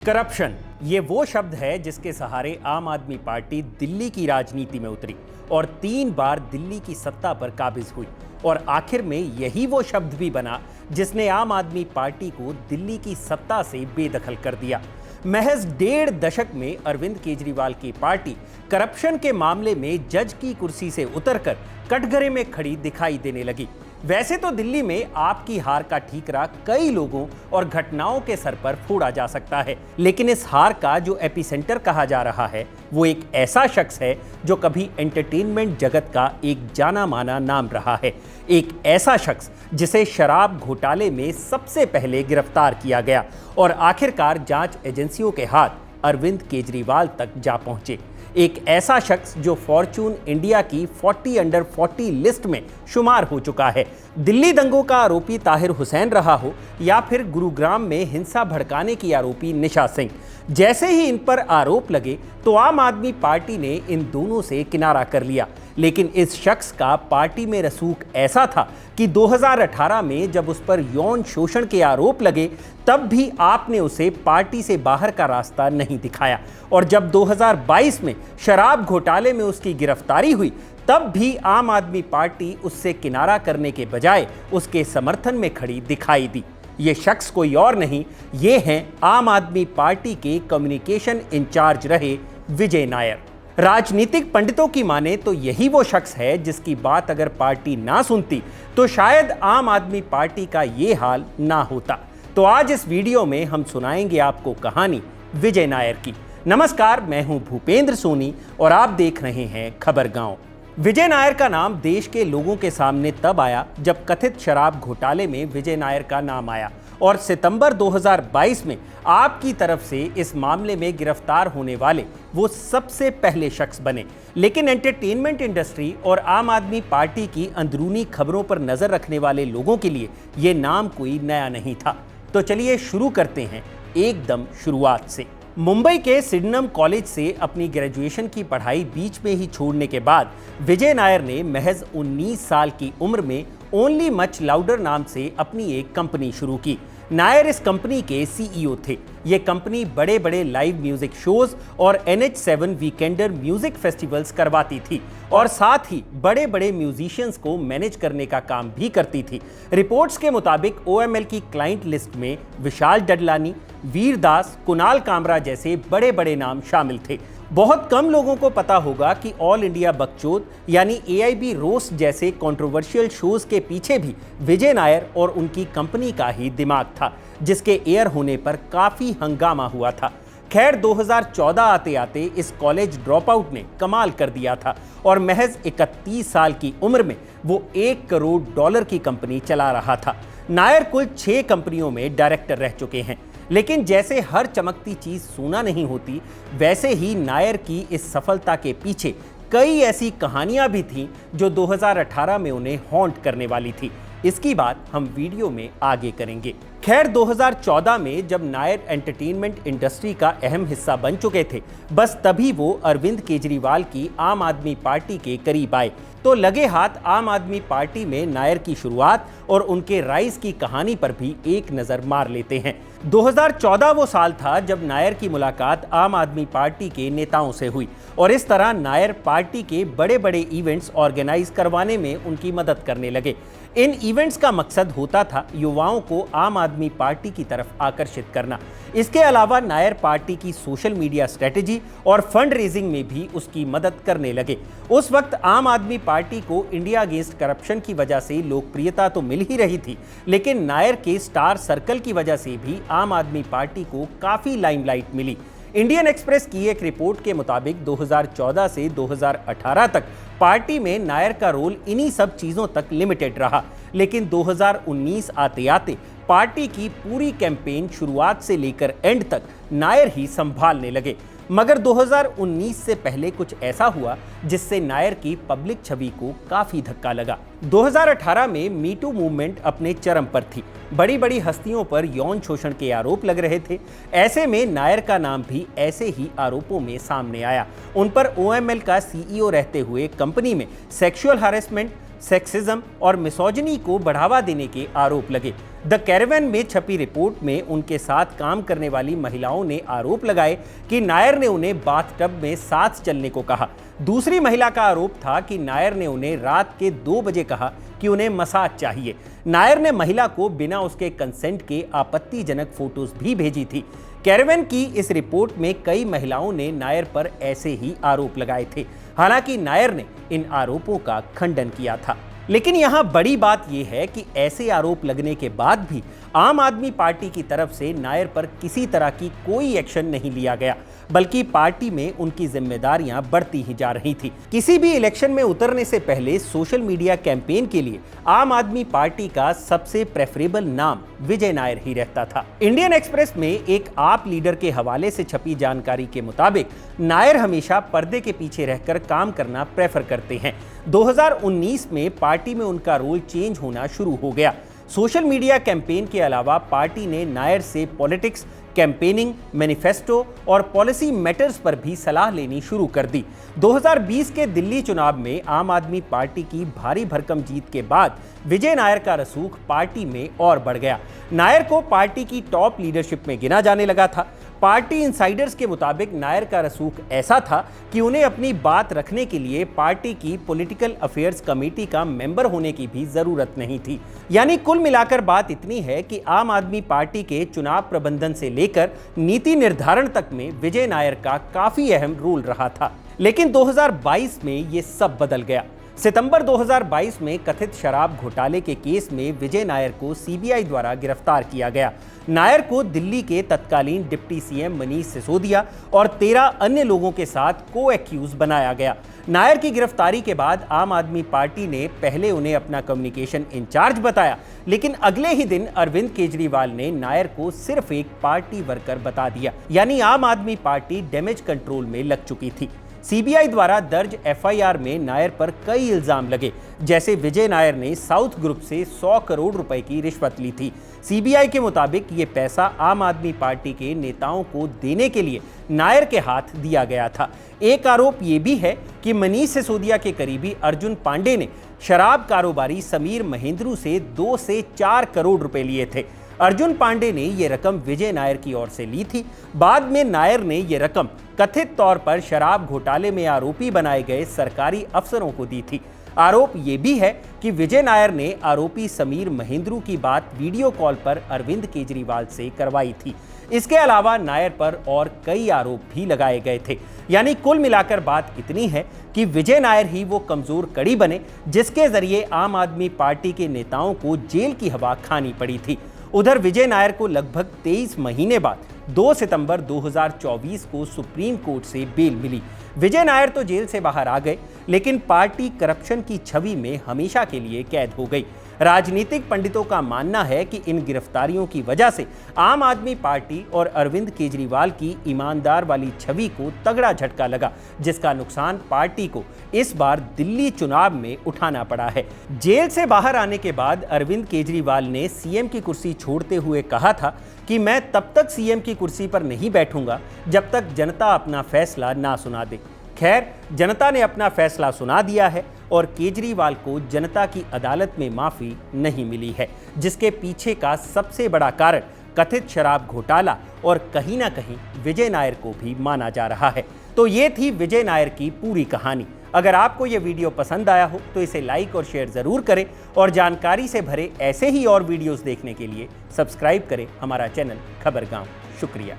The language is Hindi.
करप्शन ये वो शब्द है जिसके सहारे आम आदमी पार्टी दिल्ली की राजनीति में उतरी और 3 बार दिल्ली की सत्ता पर काबिज हुई और आखिर में यही वो शब्द भी बना जिसने आम आदमी पार्टी को दिल्ली की सत्ता से बेदखल कर दिया। महज 1.5 दशक में अरविंद केजरीवाल की पार्टी करप्शन के मामले में जज की कुर्सी से उतरकर कटघरे में खड़ी दिखाई देने लगी। वैसे तो दिल्ली में आपकी हार का ठीकरा कई लोगों और घटनाओं के सर पर फोड़ा जा सकता है, लेकिन इस हार का जो एपिसेंटर कहा जा रहा है वो एक ऐसा शख्स है जो कभी एंटरटेनमेंट जगत का एक जाना माना नाम रहा है। एक ऐसा शख्स जिसे शराब घोटाले में सबसे पहले गिरफ्तार किया गया और आखिरकार जांच एजेंसियों के हाथ अरविंद केजरीवाल तक जा पहुंचे। एक ऐसा शख्स जो फॉर्च्यून इंडिया की 40 अंडर 40 लिस्ट में शुमार हो चुका है। दिल्ली दंगों का आरोपी ताहिर हुसैन रहा हो या फिर गुरुग्राम में हिंसा भड़काने की आरोपी निशा सिंह, जैसे ही इन पर आरोप लगे तो आम आदमी पार्टी ने इन दोनों से किनारा कर लिया। लेकिन इस शख्स का पार्टी में रसूख ऐसा था कि 2018 में जब उस पर यौन शोषण के आरोप लगे तब भी आपने उसे पार्टी से बाहर का रास्ता नहीं दिखाया और जब 2022 में शराब घोटाले में उसकी गिरफ्तारी हुई तब भी आम आदमी पार्टी उससे किनारा करने के बजाय उसके समर्थन में खड़ी दिखाई दी। ये शख्स कोई और नहीं, ये हैं आम आदमी पार्टी के कम्युनिकेशन इंचार्ज रहे विजय नायर। राजनीतिक पंडितों की माने तो यही वो शख्स है जिसकी बात अगर पार्टी ना सुनती तो शायद आम आदमी पार्टी का ये हाल ना होता। तो आज इस वीडियो में हम सुनाएंगे आपको कहानी विजय नायर की। नमस्कार, मैं हूं भूपेंद्र सोनी और आप देख रहे हैं खबर गांव। विजय नायर का नाम देश के लोगों के सामने तब आया जब कथित शराब घोटाले में विजय नायर का नाम आया और सितंबर 2022 में आपकी तरफ से इस मामले में गिरफ्तार होने वाले वो सबसे पहले शख्स बने। लेकिन एंटरटेनमेंट इंडस्ट्री और आम आदमी पार्टी की अंदरूनी खबरों पर नजर रखने वाले लोगों के लिए ये नाम कोई नया नहीं था। तो चलिए शुरू करते हैं एकदम शुरुआत से। मुंबई के सिडनम कॉलेज से अपनी ग्रेजुएशन की पढ़ाई बीच में ही छोड़ने के बाद विजय नायर ने महज 19 साल की उम्र में ओनली मच लाउडर नाम से अपनी एक कंपनी शुरू की। नायर इस कंपनी के सीईओ थे। ये कंपनी बड़े बड़े लाइव म्यूजिक शोज और NH7 वीकेंडर म्यूजिक फेस्टिवल्स करवाती थी और साथ ही बड़े बड़े म्यूजिशियंस को मैनेज करने का काम भी करती थी। रिपोर्ट्स के मुताबिक OML की क्लाइंट लिस्ट में विशाल डडलानी, वीर दास, कुणाल कामरा जैसे बड़े बड़े नाम शामिल थे। बहुत कम लोगों को पता होगा कि ऑल इंडिया बकचोद यानी AIB रोस्ट जैसे कंट्रोवर्शियल शोज के पीछे भी विजय नायर और उनकी कंपनी का ही दिमाग था, जिसके एयर होने पर काफी हंगामा हुआ था। खैर 2014 आते आते इस कॉलेज ड्रॉप आउट ने कमाल कर दिया था और महज 31 साल की उम्र में वो $1 करोड़ की कंपनी चला रहा था। नायर कुल 6 कंपनियों में डायरेक्टर रह चुके हैं। लेकिन जैसे हर चमकती चीज सोना नहीं होती, वैसे ही नायर की इस सफलता के पीछे कई ऐसी कहानियां भी थीं जो 2018 में उन्हें हॉन्ट करने वाली थी। इसकी बात हम वीडियो में आगे करेंगे। खैर 2014 में जब नायर एंटरटेनमेंट इंडस्ट्री का अहम हिस्सा बन चुके थे, बस तभी वो अरविंद केजरीवाल की आम आदमी पार्टी के करीब आए तो लगे हाथ आम आदमी पार्टी में नायर की शुरुआत और उनके राइज की कहानी पर भी एक नजर मार लेते हैं। 2014 वो साल था जब नायर की मुलाकात आम आदमी पार्टी के नेताओं से हुई और इस तरह नायर पार्टी के बड़े बड़े इवेंट्स ऑर्गेनाइज करवाने में उनकी मदद करने लगे। इन इवेंट्स का मकसद होता था युवाओं को आम आदमी पार्टी की तरफ आकर्षित करना। इसके अलावा नायर पार्टी की सोशल मीडिया स्ट्रेटेजी और फंड रेजिंग में भी उसकी मदद करने लगे। उस वक्त आम आदमी पार्टी को इंडिया अगेंस्ट करप्शन की वजह से लोकप्रियता तो मिल ही रही थी, लेकिन नायर के स्टार सर्कल की वजह से भी आम आदमी पार्टी को काफी लाइमलाइट मिली। इंडियन एक्सप्रेस की एक रिपोर्ट के मुताबिक 2014 से 2018 तक पार्टी में नायर का रोल इन्हीं सब चीजों तक लिमिटेड रहा, लेकिन 2019 आते आते पार्टी की पूरी कैंपेन शुरुआत से लेकर एंड तक नायर ही संभालने लगे। मगर 2019 से पहले कुछ ऐसा हुआ जिससे नायर की पब्लिक छवि को काफी धक्का लगा। 2018 में मीटू मूवमेंट अपने चरम पर थी। बड़ी बड़ी हस्तियों पर यौन शोषण के आरोप लग रहे थे। ऐसे में नायर का नाम भी ऐसे ही आरोपों में सामने आया। उन पर OML का CEO रहते हुए कंपनी में सेक्सुअल हैरेसमेंट, सेक्सिज्म और मिसोजिनी को बढ़ावा देने के आरोप लगे। द कैरेवन में छपी रिपोर्ट में उनके साथ काम करने वाली महिलाओं ने आरोप लगाए कि नायर ने उन्हें बाथटब में साथ चलने को कहा। दूसरी महिला का आरोप था कि नायर ने उन्हें रात के 2 बजे कहा कि उन्हें मसाज चाहिए। नायर ने महिला को बिना उसके कंसेंट के आपत्तिजनक फोटोज भी भेजी थी। कैरेवन की इस रिपोर्ट में कई महिलाओं ने नायर पर ऐसे ही आरोप लगाए थे। हालांकि नायर ने इन आरोपों का खंडन किया था। लेकिन यहां बड़ी बात यह है कि ऐसे आरोप लगने के बाद भी आम आदमी पार्टी की तरफ से नायर पर किसी तरह की कोई एक्शन नहीं लिया गया, बल्कि पार्टी में उनकी जिम्मेदारियां बढ़ती ही जा रही थी। किसी भी इलेक्शन में उतरने से पहले सोशल मीडिया कैंपेन के लिए आम आदमी पार्टी का सबसे प्रेफरेबल नाम विजय नायर ही रहता था। इंडियन एक्सप्रेस में एक आप लीडर के हवाले से छपी जानकारी के मुताबिक नायर हमेशा पर्दे के पीछे रहकर काम करना प्रेफर करते हैं। 2019 में पार्टी में उनका रोल चेंज होना शुरू हो गया। सोशल मीडिया कैंपेन के अलावा पार्टी ने नायर से पॉलिटिक्स, कैंपेनिंग, मैनिफेस्टो और पॉलिसी मैटर्स पर भी सलाह लेनी शुरू कर दी। 2020 के दिल्ली चुनाव में आम आदमी पार्टी की भारी भरकम जीत के बाद विजय नायर का रसूख पार्टी में और बढ़ गया। नायर को पार्टी की टॉप लीडरशिप में गिना जाने लगा था। पार्टी इंसाइडर्स के मुताबिक नायर का रसूख ऐसा था कि उन्हें अपनी बात रखने के लिए पार्टी की पॉलिटिकल अफेयर्स कमेटी का मेंबर होने की भी जरूरत नहीं थी। यानी कुल मिलाकर बात इतनी है कि आम आदमी पार्टी के चुनाव प्रबंधन से लेकर नीति निर्धारण तक में विजय नायर का काफी अहम रोल रहा था। लेकिन 2022 में ये सब बदल गया। सितंबर 2022 में कथित शराब घोटाले के केस में विजय नायर को सीबीआई द्वारा गिरफ्तार किया गया। नायर को दिल्ली के तत्कालीन डिप्टी सीएम मनीष सिसोदिया और 13 अन्य लोगों के साथ को एक्यूज बनाया गया। नायर की गिरफ्तारी के बाद आम आदमी पार्टी ने पहले उन्हें अपना कम्युनिकेशन इंचार्ज बताया, लेकिन अगले ही दिन अरविंद केजरीवाल ने नायर को सिर्फ एक पार्टी वर्कर बता दिया। यानी आम आदमी पार्टी डैमेज कंट्रोल में लग चुकी थी। सीबीआई द्वारा दर्ज एफआईआर में नायर पर कई इल्जाम लगे, जैसे विजय नायर ने साउथ ग्रुप से 100 करोड़ रुपए की रिश्वत ली थी। सीबीआई के मुताबिक ये पैसा आम आदमी पार्टी के नेताओं को देने के लिए नायर के हाथ दिया गया था। एक आरोप ये भी है कि मनीष सिसोदिया के करीबी अर्जुन पांडे ने शराब कारोबारी समीर महेंद्रू से 2 से 4 करोड़ रुपए लिए थे। अर्जुन पांडे ने यह रकम विजय नायर की ओर से ली थी। बाद में नायर ने यह रकम कथित तौर पर शराब घोटाले में आरोपी बनाए गए सरकारी अफसरों को दी थी। आरोप यह भी है कि विजय नायर ने आरोपी समीर महेंद्रू की बात वीडियो कॉल पर अरविंद केजरीवाल से करवाई थी। इसके अलावा नायर पर और कई आरोप भी लगाए गए थे। यानी कुल मिलाकर बात इतनी है कि विजय नायर ही वो कमजोर कड़ी बने जिसके जरिए आम आदमी पार्टी के नेताओं को जेल की हवा खानी पड़ी थी। उधर विजय नायर को लगभग 23 महीने बाद 2 सितंबर 2024 को सुप्रीम कोर्ट से बेल मिली। विजय नायर तो जेल से बाहर आ गए, लेकिन पार्टी करप्शन की छवि में हमेशा के लिए कैद हो गई। राजनीतिक पंडितों का मानना है कि इन गिरफ्तारियों की वजह से आम आदमी पार्टी और अरविंद केजरीवाल की ईमानदार वाली छवि को तगड़ा झटका लगा, जिसका नुकसान पार्टी को इस बार दिल्ली चुनाव में उठाना पड़ा है। जेल से बाहर आने के बाद अरविंद केजरीवाल ने सीएम की कुर्सी छोड़ते हुए कहा था कि मैं तब तक सीएम की कुर्सी पर नहीं बैठूंगा जब तक जनता अपना फैसला ना सुना दे। खैर, जनता ने अपना फैसला सुना दिया है और केजरीवाल को जनता की अदालत में माफी नहीं मिली है, जिसके पीछे का सबसे बड़ा कारण कथित शराब घोटाला और कहीं ना कहीं विजय नायर को भी माना जा रहा है। तो ये थी विजय नायर की पूरी कहानी। अगर आपको ये वीडियो पसंद आया हो तो इसे लाइक और शेयर जरूर करें और जानकारी से भरे ऐसे ही और वीडियोस देखने के लिए सब्सक्राइब करें हमारा चैनल खबरगांव। शुक्रिया।